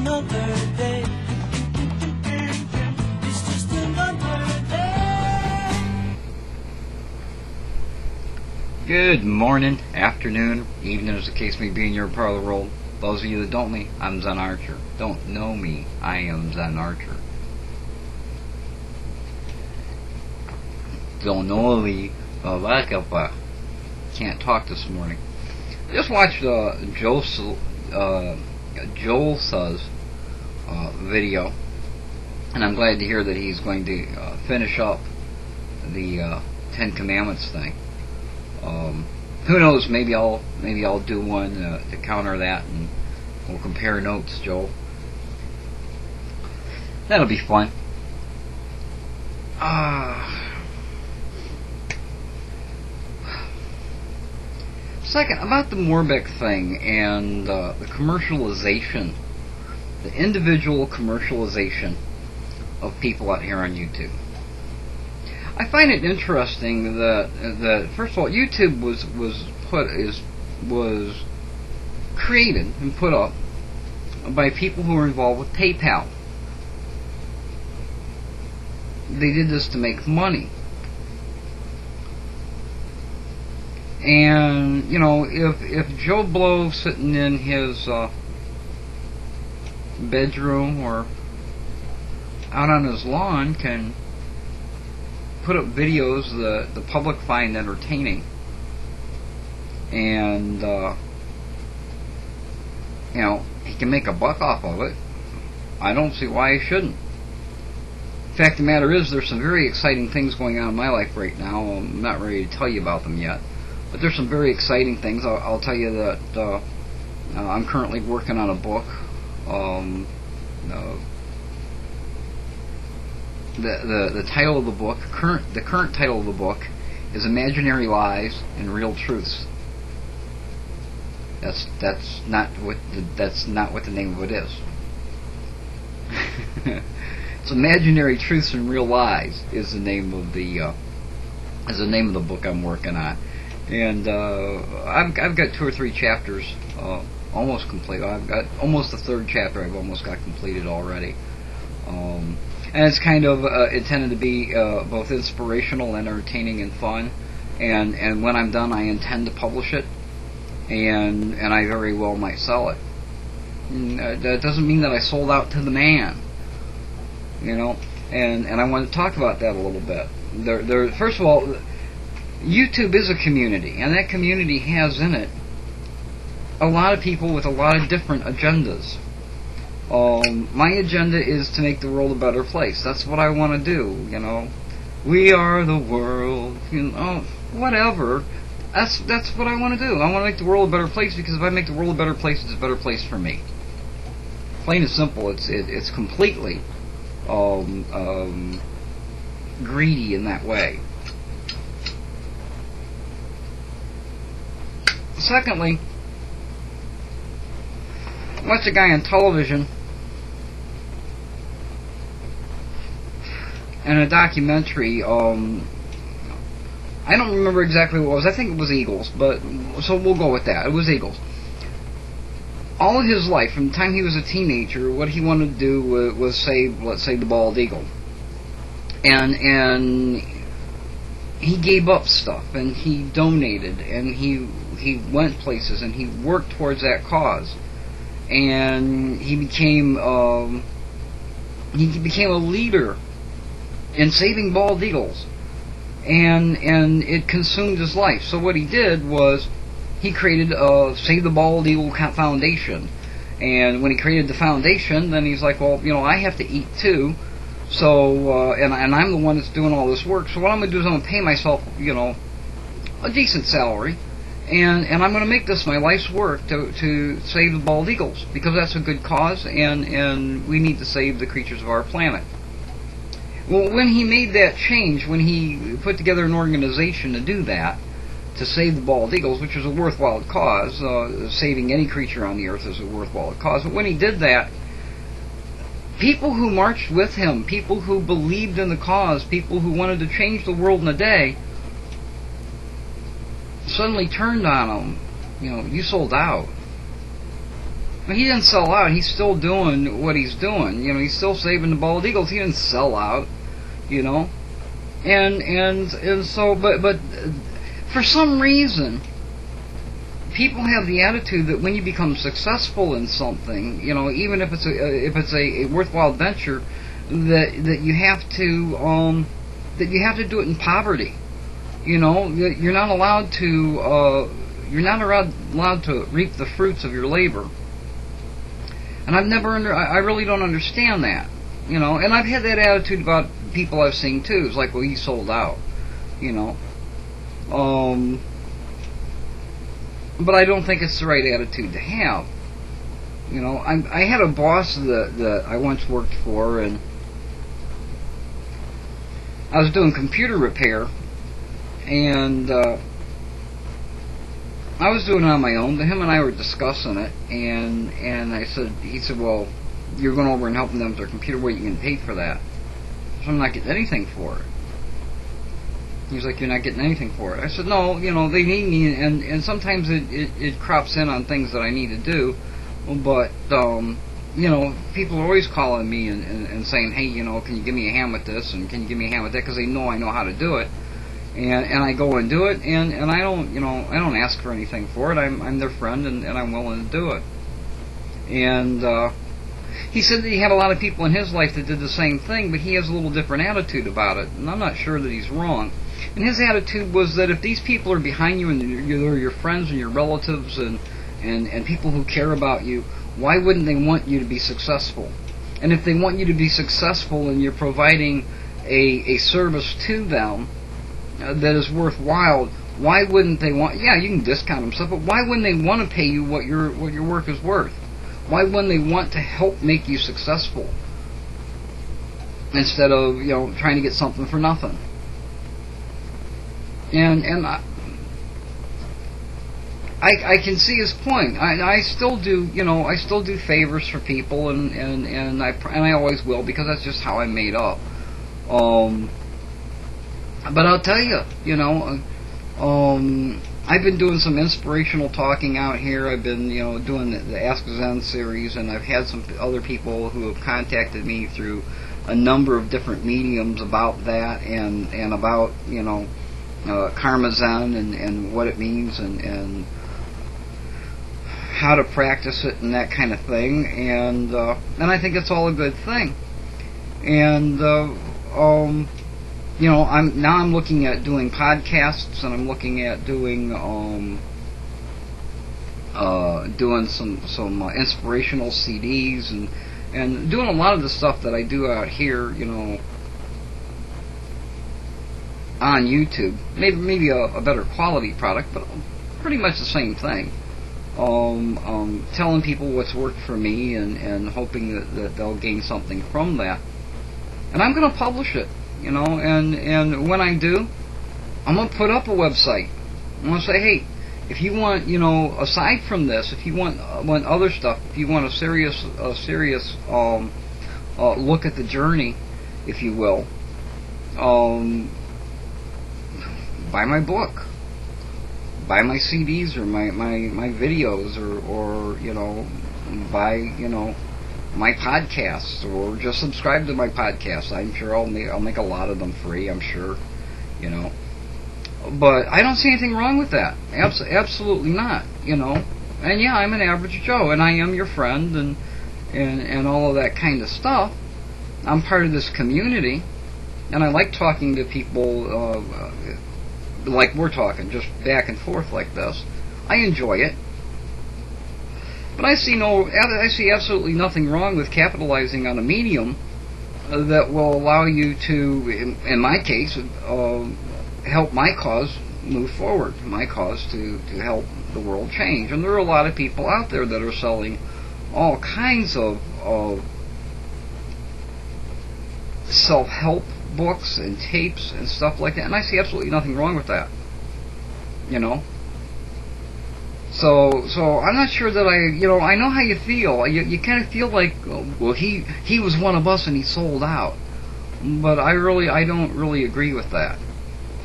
another day. It's just another day. Good morning, afternoon, evening, as the case may be in your part of the world. Those of you that don't me, I'm Zen Archer. Don't know me, I am Zen Archer. Don't know me, can't talk this morning. Just watched Joel Suh's video, and I'm glad to hear that he's going to finish up the Ten Commandments thing. Who knows? Maybe I'll do one to counter that, and we'll compare notes, Joel. That'll be fun. Second, about the Morbek thing and the commercialization, the individual commercialization of people out here on YouTube. I find it interesting that first of all, YouTube was created and put up by people who are involved with PayPal. They did this to make money. And, you know, if Joe Blow sitting in his bedroom or out on his lawn can put up videos that the public find entertaining, and you know, he can make a buck off of it, I don't see why he shouldn't. The fact of the matter is, there's some very exciting things going on in my life right now. I'm not ready to tell you about them yet, but there's some very exciting things. I'll tell you that I'm currently working on a book. The title of the book, the current title of the book, is Imaginary Lies and Real Truths. That's not what the name of it is. It's Imaginary Truths and Real Lies is the name of the book I'm working on, and I've got 2 or 3 chapters almost complete. I've got almost the 3rd chapter. I've almost got completed already. And it's kind of intended to be both inspirational and entertaining and fun. And when I'm done, I intend to publish it, and I very well might sell it. And, that doesn't mean that I sold out to the man, you know. And I want to talk about that a little bit. First of all, YouTube is a community, and that community has in it a lot of people with a lot of different agendas. My agenda is to make the world a better place. That's what I want to do, you know. We are the world, you know, whatever. That's what I want to do. I want to make the world a better place, because if I make the world a better place, it's a better place for me. Plain and simple. It's completely greedy in that way. Secondly, I watched a guy on television and a documentary. I don't remember exactly what it was. I think it was eagles, but so we'll go with that. It was eagles. All of his life, from the time he was a teenager, what he wanted to do was save, let's say, the bald eagle. And he gave up stuff, and he donated, and he went places, and he worked towards that cause. And he became a leader in saving bald eagles, and it consumed his life. So what he did was he created Save the Bald Eagle Foundation. And when he created the foundation, then he's like, well, you know, I have to eat too. So and I'm the one that's doing all this work. So what I'm going to do is I'm going to pay myself, you know, a decent salary. And I'm going to make this my life's work to save the bald eagles, because that's a good cause, and we need to save the creatures of our planet. Well, when he made that change, when he put together an organization to do that, to save the bald eagles, which is a worthwhile cause, saving any creature on the earth is a worthwhile cause, but when he did that, people who marched with him, people who believed in the cause, people who wanted to change the world in a day, suddenly turned on him. You know, you sold out. He didn't sell out. He's still doing what he's doing. You know, he's still saving the bald eagles. He didn't sell out. You know, and so, but for some reason, people have the attitude that when you become successful in something, you know, even if it's a worthwhile venture, that you have to do it in poverty. You know, you're not allowed to allowed to reap the fruits of your labor. And I really don't understand that. You know, and I've had that attitude about people I've seen too. It's like, well, he sold out. You know. But I don't think it's the right attitude to have. You know, I had a boss that I once worked for, and I was doing computer repair, and I was doing it on my own. Him and I were discussing it, and he said, well, you're going over and helping them with their computer, what are you getting paid for that? So I'm not getting anything for it. He was like, you're not getting anything for it. I said, no, you know, they need me, and sometimes it crops in on things that I need to do, but, you know, people are always calling me and saying, hey, you know, can you give me a hand with this, and can you give me a hand with that, because they know I know how to do it, and I go and do it, and I don't, you know, I don't ask for anything for it. I'm their friend, and I'm willing to do it. And he said that he had a lot of people in his life that did the same thing, but he has a little different attitude about it, and I'm not sure that he's wrong. And his attitude was that if these people are behind you and they're your friends and your relatives and people who care about you, why wouldn't they want you to be successful? And if they want you to be successful and you're providing a service to them that is worthwhile, why wouldn't they want? Yeah, you can discount them stuff, but why wouldn't they want to pay you what your work is worth? Why wouldn't they want to help make you successful instead of, you know, trying to get something for nothing? And I can see his point. I still do, you know, I still do favors for people, and I always will, because that's just how I'm made up. But I'll tell you, you know, I've been doing some inspirational talking out here. I've been, you know, doing the Ask Zen series, and I've had some other people who have contacted me through a number of different mediums about that, and about, you know, Karma Zen and what it means, and how to practice it and that kind of thing, and I think it's all a good thing. And you know, I'm looking at doing podcasts, and I'm looking at doing some inspirational CDs, and doing a lot of the stuff that I do out here, you know, on YouTube. Maybe a better quality product, but pretty much the same thing. Telling people what's worked for me, and hoping that they'll gain something from that. And I'm going to publish it, you know, and when I do, I'm going to put up a website. I'm going to say, hey, if you want, you know, aside from this, if you want other stuff, if you want a serious look at the journey, if you will, buy my book, buy my CDs or my videos, or you know, buy, you know, my podcasts, or just subscribe to my podcasts. I'm sure I'll make a lot of them free, I'm sure, you know. But I don't see anything wrong with that. Absolutely not, you know. And yeah, I'm an average Joe, and I am your friend, and all of that kind of stuff. I'm part of this community, and I like talking to people like we're talking, just back and forth like this. I enjoy it. But I see absolutely nothing wrong with capitalizing on a medium that will allow you to, in my case, help my cause move forward, my cause to help the world change. And there are a lot of people out there that are selling all kinds of self-help books and tapes and stuff like that, and I see absolutely nothing wrong with that, you know. So I'm not sure that I know how you feel. You kind of feel like, well, he was one of us and he sold out, but I don't really agree with that.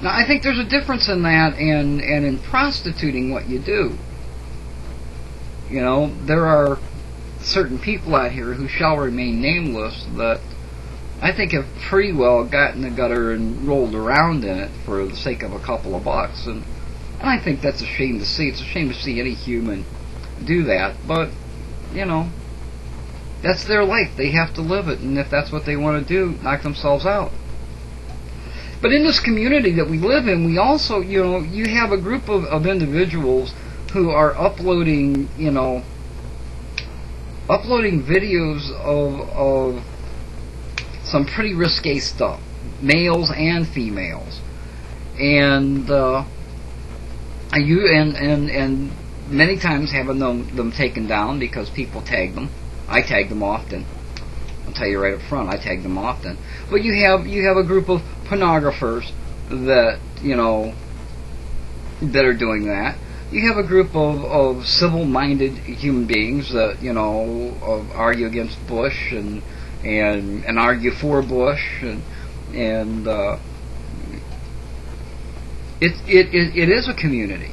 Now, I think there's a difference in that and in prostituting what you do. You know, there are certain people out here who shall remain nameless that I think have pretty well got in the gutter and rolled around in it for the sake of a couple of bucks, and I think that's a shame to see. It's a shame to see any human do that, but you know, that's their life. They have to live it, and if that's what they want to do, knock themselves out. But in this community that we live in, we also, you know, you have a group of individuals who are uploading, you know, uploading videos of some pretty risque stuff, males and females, and many times having them taken down because people tag them. I tag them often. I'll tell you right up front, I tag them often. But you have a group of pornographers that, you know, that are doing that. You have a group of civil-minded human beings that, you know, argue against Bush and argue for Bush, and it is a community,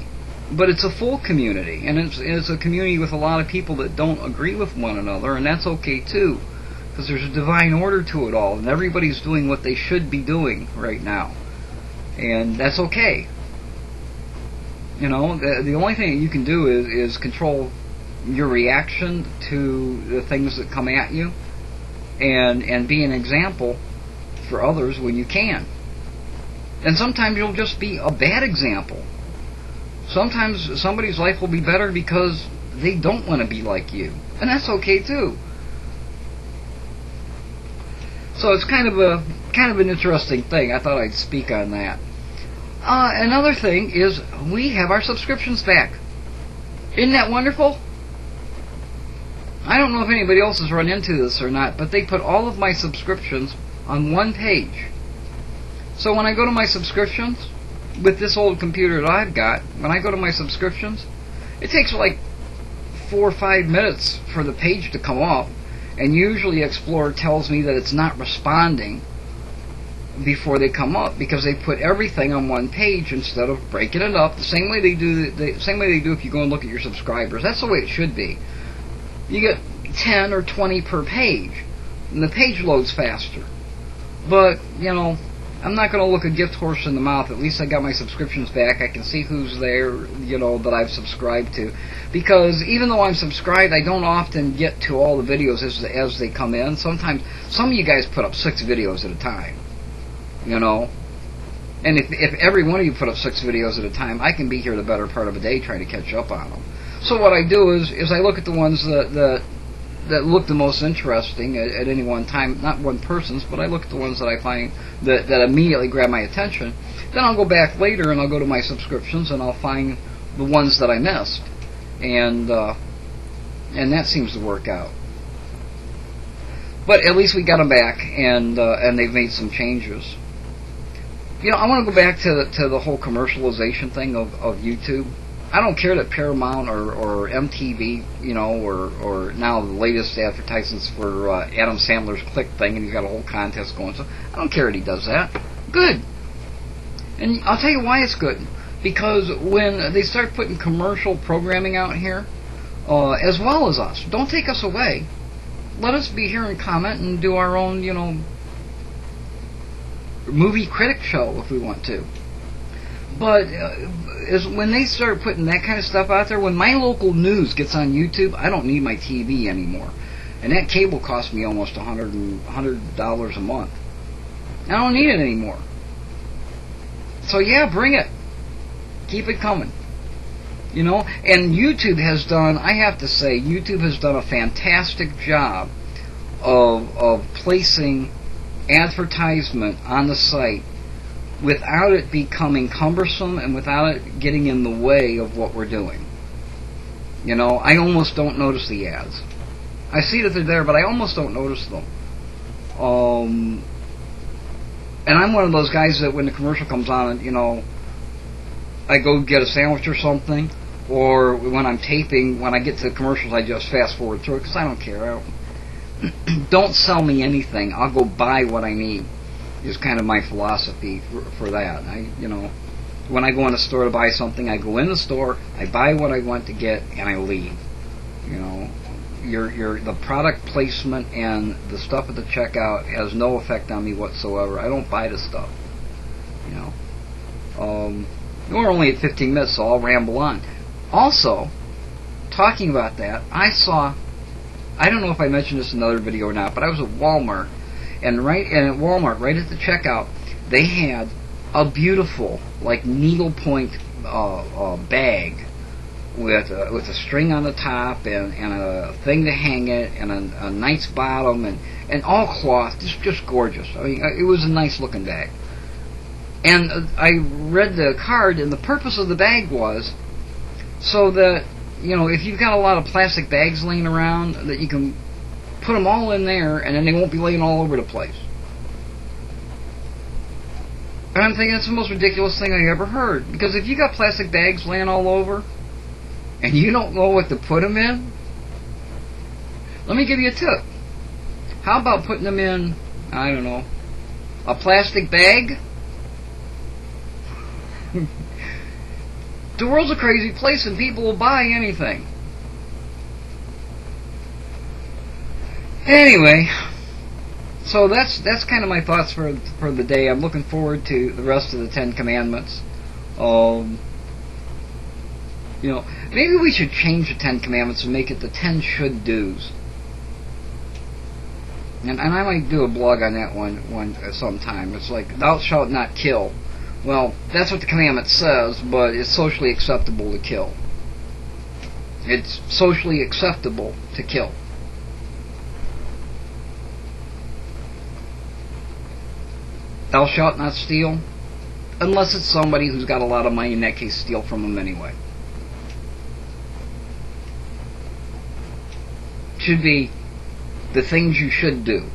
but it's a full community, and it's a community with a lot of people that don't agree with one another, and that's okay too, because there's a divine order to it all, and everybody's doing what they should be doing right now, and that's okay. You know, the only thing that you can do is control your reaction to the things that come at you, and be an example for others when you can. And sometimes you'll just be a bad example. Sometimes somebody's life will be better because they don't want to be like you, and that's okay too. So it's kind of an interesting thing. I thought I'd speak on that. Another thing is we have our subscriptions back. Isn't that wonderful? I don't know if anybody else has run into this or not, but they put all of my subscriptions on one page. So when I go to my subscriptions, with this old computer that I've got, when I go to my subscriptions, it takes like 4 or 5 minutes for the page to come up, and usually Explorer tells me that it's not responding before they come up, because they put everything on one page instead of breaking it up the same way they do if you go and look at your subscribers. That's the way it should be. You get 10 or 20 per page, and the page loads faster. But, you know, I'm not going to look a gift horse in the mouth. At least I got my subscriptions back. I can see who's there, you know, that I've subscribed to. Because even though I'm subscribed, I don't often get to all the videos as they come in. Sometimes, some of you guys put up 6 videos at a time, you know. And if every one of you put up 6 videos at a time, I can be here the better part of a day trying to catch up on them. So what I do is I look at the ones that look the most interesting at any one time, not one person's, but I look at the ones that I find that immediately grab my attention. Then I'll go back later and I'll go to my subscriptions and I'll find the ones that I missed, and that seems to work out. But at least we got them back, and they've made some changes. You know, I want to go back to the whole commercialization thing of YouTube. I don't care that Paramount or MTV, you know, or now the latest advertisements for Adam Sandler's Click thing, and he's got a whole contest going. So I don't care that he does that. Good. And I'll tell you why it's good. Because when they start putting commercial programming out here, as well as us, don't take us away. Let us be here and comment and do our own, you know, movie critic show if we want to. But when they start putting that kind of stuff out there, when my local news gets on YouTube, I don't need my TV anymore. And that cable costs me almost $100 a month. I don't need it anymore. So yeah, bring it. Keep it coming. You know, and YouTube has done, I have to say, YouTube has done a fantastic job of placing advertisement on the site without it becoming cumbersome and without it getting in the way of what we're doing. You know, I almost don't notice the ads. I see that they're there, but I almost don't notice them. And I'm one of those guys that when the commercial comes on, you know, I go get a sandwich or something, or when I'm taping, when I get to the commercials, I just fast forward through it because I don't care. Don't sell me anything. I'll go buy what I need. Is kind of my philosophy for that. You know, when I go in a store to buy something, I go in the store, I buy what I want to get, and I leave. You the product placement and the stuff at the checkout has no effect on me whatsoever. I don't buy the stuff. You know. We're only at 15 minutes, so I'll ramble on. Also, talking about that, I don't know if I mentioned this in another video or not, but I was at Walmart, and at Walmart, right at the checkout, they had a beautiful, like, needlepoint bag with a string on the top and a thing to hang it and a nice bottom and all cloth, just gorgeous. I mean, it was a nice looking bag. And I read the card, and the purpose of the bag was so that, you know, if you've got a lot of plastic bags laying around, that you can put them all in there, and then they won't be laying all over the place. And I'm thinking, that's the most ridiculous thing I ever heard. Because if you got plastic bags laying all over, and you don't know what to put them in, let me give you a tip. How about putting them in, I don't know, a plastic bag? The world's a crazy place, and people will buy anything. Anyway, so that's kind of my thoughts for the day. I'm looking forward to the rest of the 10 Commandments. You know, maybe we should change the 10 Commandments and make it the 10 should do's. And I might do a blog on that one sometime. It's like, thou shalt not kill. Well, that's what the commandment says, but it's socially acceptable to kill. It's socially acceptable to kill. Thou shalt not steal, unless it's somebody who's got a lot of money. In that case, steal from them anyway. Should be the things you should do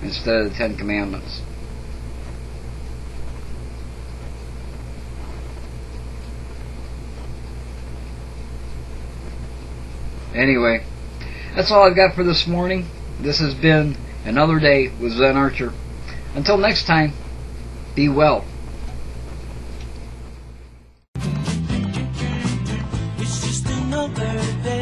instead of the 10 Commandments. Anyway, that's all I've got for this morning. This has been another day with Zen Archer. Until next time, be well. It's just another day.